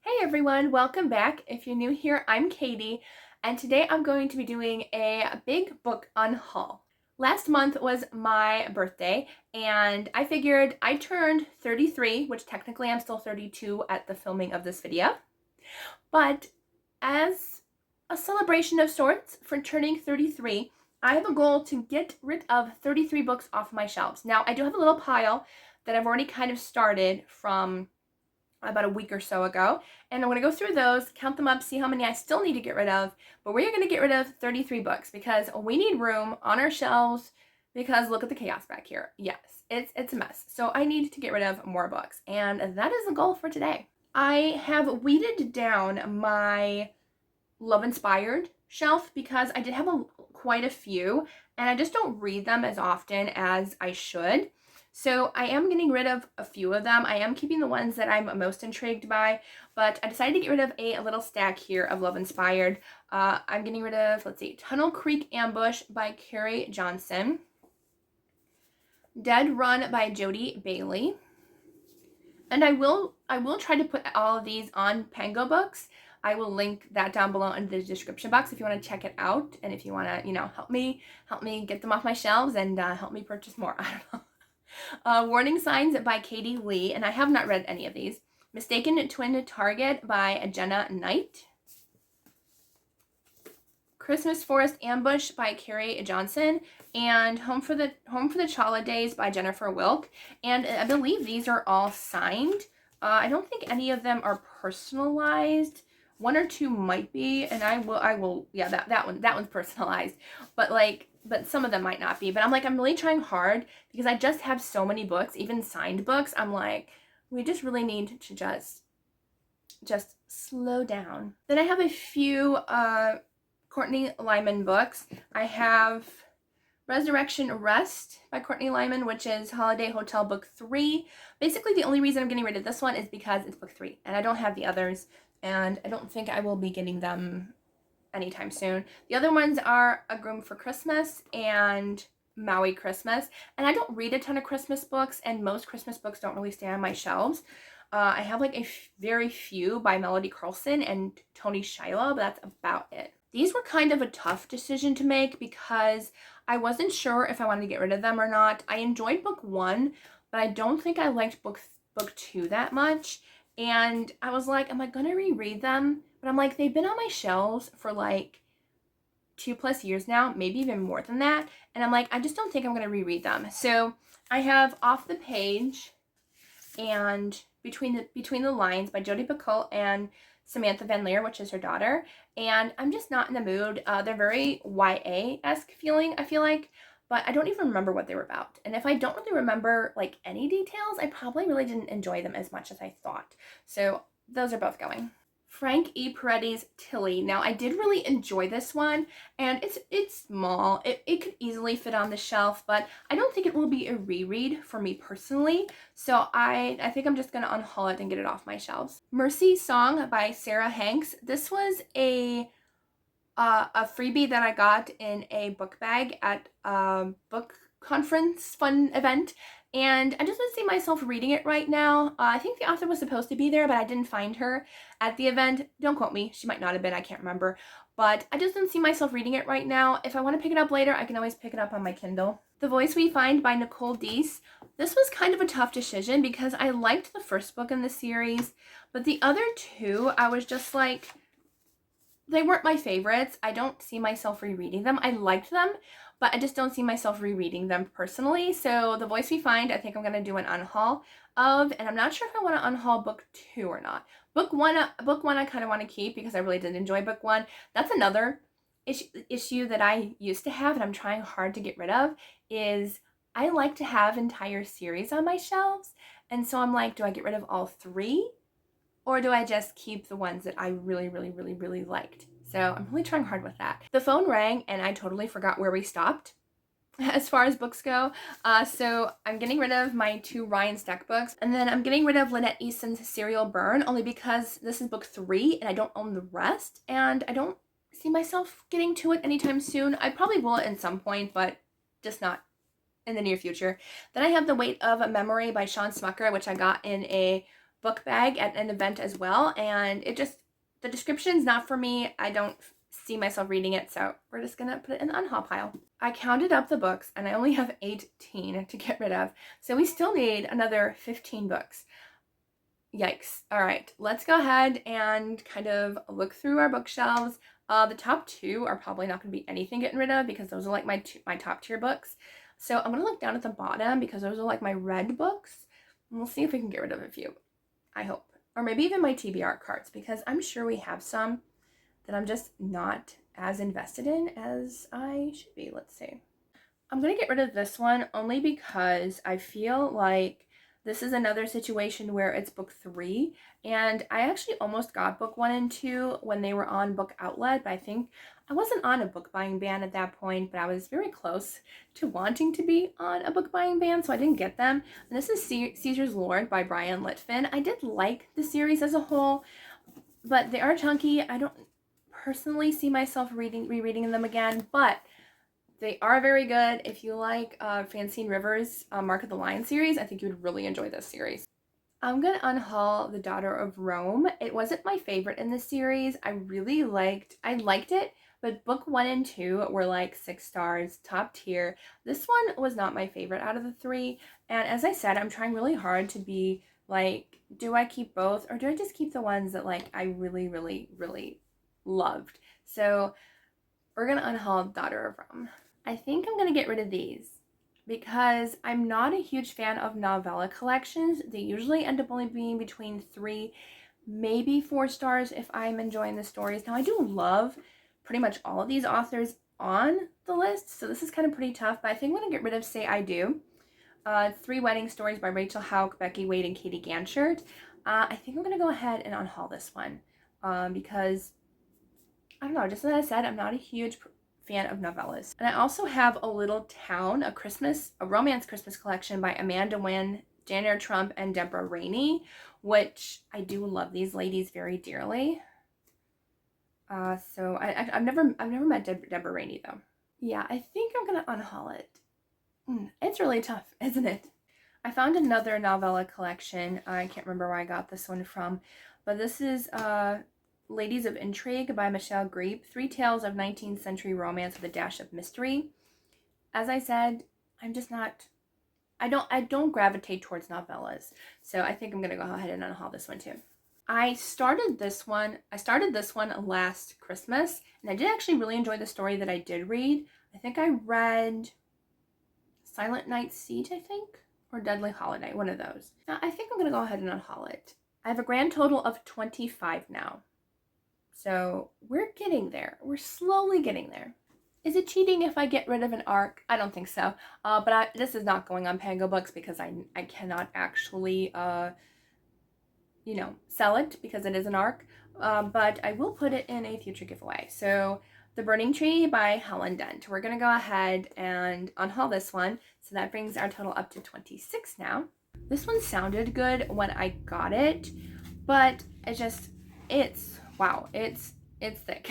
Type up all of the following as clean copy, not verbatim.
Hey everyone, welcome back. If you're new here, I'm Katie, and today I'm going to be doing a big book unhaul. Last month was my birthday, and I figured I turned 33, which technically I'm still 32 at the filming of this video, but as a celebration of sorts for turning 33, I have a goal to get rid of 33 books off my shelves. Now, I do have a little pile that I've already kind of started from about a week or so ago, and I'm going to go through those, count them up, see how many I still need to get rid of, but we're going to get rid of 33 books because we need room on our shelves because look at the chaos back here. Yes, it's a mess. So I need to get rid of more books, and that is the goal for today. I have weeded down my Love Inspired shelf because I did have quite a few, and I just don't read them as often as I should. So I am getting rid of a few of them. I am keeping the ones that I'm most intrigued by, but I decided to get rid of a little stack here of Love Inspired. I'm getting rid of, let's see, Tunnel Creek Ambush by Carrie Johnson, Dead Run by Jody Bailey, and I will try to put all of these on Pangobooks. I will link that down below in the description box if you want to check it out, and if you want to, help me get them off my shelves and help me purchase more. I don't know. Warning Signs by Katie Lee, and I have not read any of these. Mistaken Twin Target by Jenna Knight. Christmas Forest Ambush by Carrie Johnson, and Home for the Holidays by Jennifer Wilk. And I believe these are all signed. I don't think any of them are personalized. One or two might be, and I will, yeah, that one's personalized. But some of them might not be. But I'm really trying hard because I just have so many books, even signed books. I'm like, we just really need to just slow down. Then I have a few Courtney Lyman books. I have Resurrection Rest by Courtney Lyman, which is Holiday Hotel Book 3. Basically, the only reason I'm getting rid of this one is because it's Book 3, and I don't have the others, and I don't think I will be getting them anytime soon. The other ones are A Groom for Christmas and Maui Christmas, and I don't read a ton of Christmas books, and most Christmas books don't really stay on my shelves. I have like very few by Melody Carlson and Tony Shiloh, but that's about it. These were kind of a tough decision to make because I wasn't sure if I wanted to get rid of them or not. I enjoyed book 1, but I don't think I liked book 2 that much. And I was like, am I going to reread them? But I'm like, they've been on my shelves for like 2+ years now, maybe even more than that. And I'm like, I just don't think I'm going to reread them. So I have Off the Page and Between the Lines by Jodi Picoult and Samantha Van Leer, which is her daughter, and I'm just not in the mood. They're very YA-esque feeling, I feel like, but I don't even remember what they were about. And if I don't really remember like any details, I probably really didn't enjoy them as much as I thought. So those are both going. Frank E. Peretti's Tilly. Now, I did really enjoy this one, and it's small. It could easily fit on the shelf, but I don't think it will be a reread for me personally, so I think I'm just going to unhaul it and get it off my shelves. Mercy Song by Sarah Hanks. This was a freebie that I got in a book bag at a book conference fun event, and I just don't see myself reading it right now. I think the author was supposed to be there, but I didn't find her at the event. Don't quote me. She might not have been. I can't remember. But I just don't see myself reading it right now. If I want to pick it up later, I can always pick it up on my Kindle. The Voice We Find by Nicole Deese. This was kind of a tough decision because I liked the first book in the series, but the other two, I was just like, they weren't my favorites. I don't see myself rereading them. I liked them, but I just don't see myself rereading them personally. So The Voice We Find, I think I'm going to do an unhaul of, and I'm not sure if I want to unhaul book 2 or not. Book one I kind of want to keep because I really did enjoy book 1. That's another issue that I used to have and I'm trying hard to get rid of, is I like to have entire series on my shelves. And so I'm like, do I get rid of all 3? Or do I just keep the ones that I really, really, really, really liked? So I'm really trying hard with that. The phone rang and I totally forgot where we stopped as far as books go. So I'm getting rid of my 2 Ryan Steck books. And then I'm getting rid of Lynette Easton's Serial Burn, only because this is book 3 and I don't own the rest. And I don't see myself getting to it anytime soon. I probably will at some point, but just not in the near future. Then I have The Weight of a Memory by Sean Smucker, which I got in a book bag at an event as well, and the description's not for me. I don't see myself reading it, so we're just gonna put it in the unhaul pile. I counted up the books and I only have 18 to get rid of, so we still need another 15 books. Yikes. All right, let's go ahead and kind of look through our bookshelves. The top 2 are probably not going to be anything getting rid of because those are like my top tier books. So I'm going to look down at the bottom because those are like my red books. And we'll see if we can get rid of a few. I hope. Or maybe even my TBR cards, because I'm sure we have some that I'm just not as invested in as I should be. Let's see. I'm going to get rid of this one only because I feel like this is another situation where it's book 3, and I actually almost got book 1 and 2 when they were on Book Outlet, but I think I wasn't on a book buying ban at that point, but I was very close to wanting to be on a book buying ban, so I didn't get them. And this is Caesar's Lord by Brian Litfin. I did like the series as a whole, but they are chunky. I don't personally see myself rereading them again, but they are very good. If you like Francine Rivers' Mark of the Lion series, I think you would really enjoy this series. I'm going to unhaul The Daughter of Rome. It wasn't my favorite in the series. I liked it, but book 1 and 2 were like 6 stars, top tier. This one was not my favorite out of the 3. And as I said, I'm trying really hard to be like, do I keep both or do I just keep the ones that like I really, really, really loved? So we're going to unhaul Daughter of Rome. I think I'm going to get rid of these because I'm not a huge fan of novella collections. They usually end up only being between 3, maybe 4 stars if I'm enjoying the stories. Now, I do love pretty much all of these authors on the list, so this is kind of pretty tough, but I think I'm going to get rid of Say I Do. 3 Wedding Stories by Rachel Hauck, Becky Wade, and Katie Ganchert. I think I'm going to go ahead and unhaul this one because, I don't know, just as I said, I'm not a huge fan of novellas. And I also have A Little Town, a romance Christmas collection by Amanda Wynn, Janier Trump, and Deborah Rainey, which I do love these ladies very dearly. So I've never met Deborah Rainey though. Yeah, I think I'm gonna unhaul it. It's really tough, isn't it? I found another novella collection. I can't remember where I got this one from, but this is Ladies of Intrigue by Michelle Greep, 3 tales of 19th century romance with a dash of mystery. As I said, I'm just not, I don't gravitate towards novellas. So I think I'm going to go ahead and unhaul this one too. I started this one last Christmas, and I did actually really enjoy the story that I did read. I think I read Silent Night Siege, or Deadly Holiday, one of those. Now, I think I'm going to go ahead and unhaul it. I have a grand total of 25 now. So we're getting there. We're slowly getting there. Is it cheating if I get rid of an arc? I don't think so. But this is not going on Pangobooks because I cannot actually, sell it because it is an arc. But I will put it in a future giveaway. So The Burning Tree by Helen Dent. We're going to go ahead and unhaul this one. So that brings our total up to 26 now. This one sounded good when I got it, but wow, it's thick.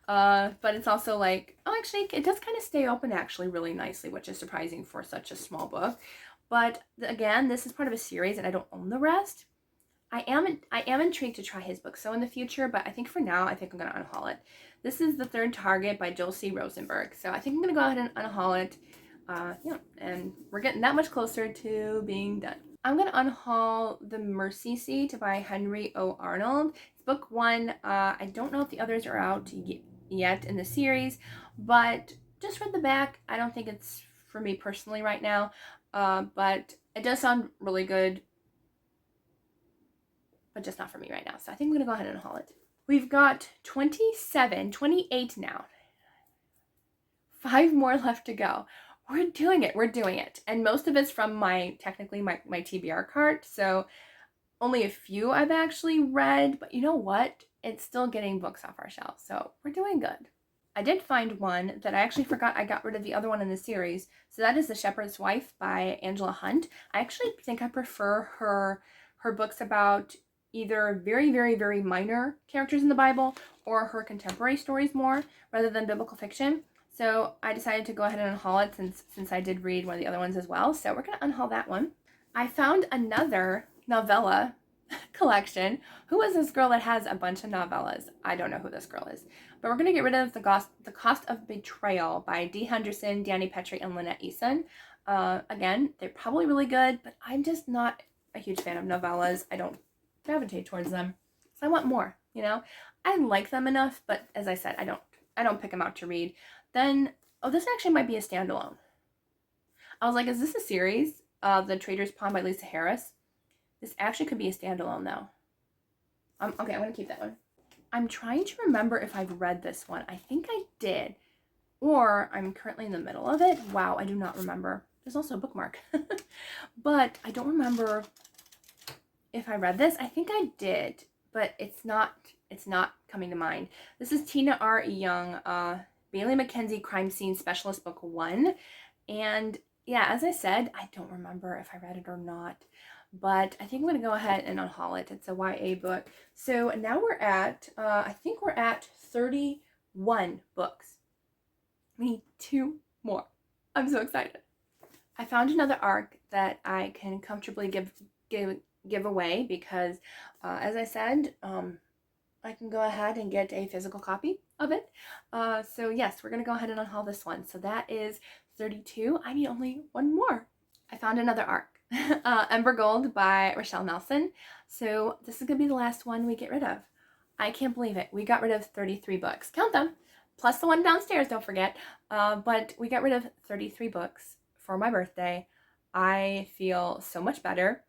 But it's also like, actually, it does kind of stay open actually really nicely, which is surprising for such a small book. But again, this is part of a series and I don't own the rest. I am intrigued to try his book so in the future, but I think for now, I think I'm going to unhaul it. This is The Third Target by Joel C. Rosenberg. So I think I'm going to go ahead and unhaul it. And we're getting that much closer to being done. I'm going to unhaul The Mercy Seat by Henry O. Arnold. It's book 1. I don't know if the others are out yet in the series, but just read the back. I don't think it's for me personally right now, but it does sound really good, but just not for me right now. So I think I'm going to go ahead and unhaul it. We've got 28 now. 5 more left to go. We're doing it. And most of it's from my TBR cart. So only a few I've actually read, but you know what? It's still getting books off our shelves. So we're doing good. I did find one that I actually forgot I got rid of the other one in the series. So that is The Shepherd's Wife by Angela Hunt. I actually think I prefer her books about either very, very, very minor characters in the Bible or her contemporary stories more rather than biblical fiction. So I decided to go ahead and unhaul it since I did read one of the other ones as well. So we're going to unhaul that one. I found another novella collection. Who is this girl that has a bunch of novellas? I don't know who this girl is. But we're going to get rid of The Cost of Betrayal by Dee Henderson, Danny Petrie, and Lynette Eason. Again, they're probably really good, but I'm just not a huge fan of novellas. I don't gravitate towards them. So I want more, you know? I like them enough, but as I said, I don't pick them out to read. Then, oh, this actually might be a standalone. I was like, is this a series? The Trader's Pawn by Lisa Harris. This actually could be a standalone though. Okay, I'm gonna keep that one. I'm trying to remember if I've read this one. I think I did. Or I'm currently in the middle of it. Wow, I do not remember. There's also a bookmark. But I don't remember if I read this. I think I did, but it's not coming to mind. This is Tina R. Young, Bailey Mackenzie Crime Scene Specialist Book 1. And yeah, as I said, I don't remember if I read it or not. But I think I'm going to go ahead and unhaul it. It's a YA book. So now we're at, I think we're at 31 books. We need 2 more. I'm so excited. I found another ARC that I can comfortably give away because, as I said, I can go ahead and get a physical copy of it. So yes, we're going to go ahead and unhaul this one. So that is 32. I need only 1 more. I found another ARC. Ember Gold by Rochelle Nelson. So this is going to be the last one we get rid of. I can't believe it. We got rid of 33 books. Count them. Plus the one downstairs, don't forget. But we got rid of 33 books for my birthday. I feel so much better.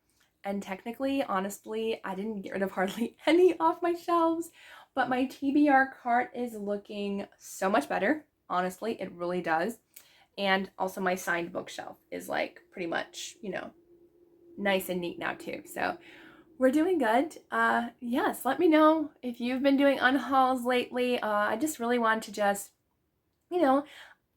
And technically, honestly, I didn't get rid of hardly any off my shelves. But my TBR cart is looking so much better. Honestly, it really does. And also my signed bookshelf is like pretty much, you know, nice and neat now too. So we're doing good. Yes, let me know if you've been doing unhauls lately. I just really want to just, you know,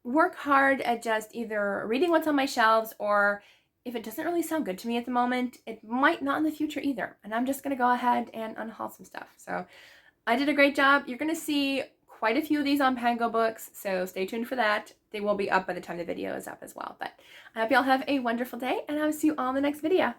work hard at just either reading what's on my shelves, or if it doesn't really sound good to me at the moment, it might not in the future either. And I'm just going to go ahead and unhaul some stuff. So I did a great job. You're going to see quite a few of these on Pangobooks, so stay tuned for that. They will be up by the time the video is up as well. But I hope y'all have a wonderful day, and I will see you all in the next video.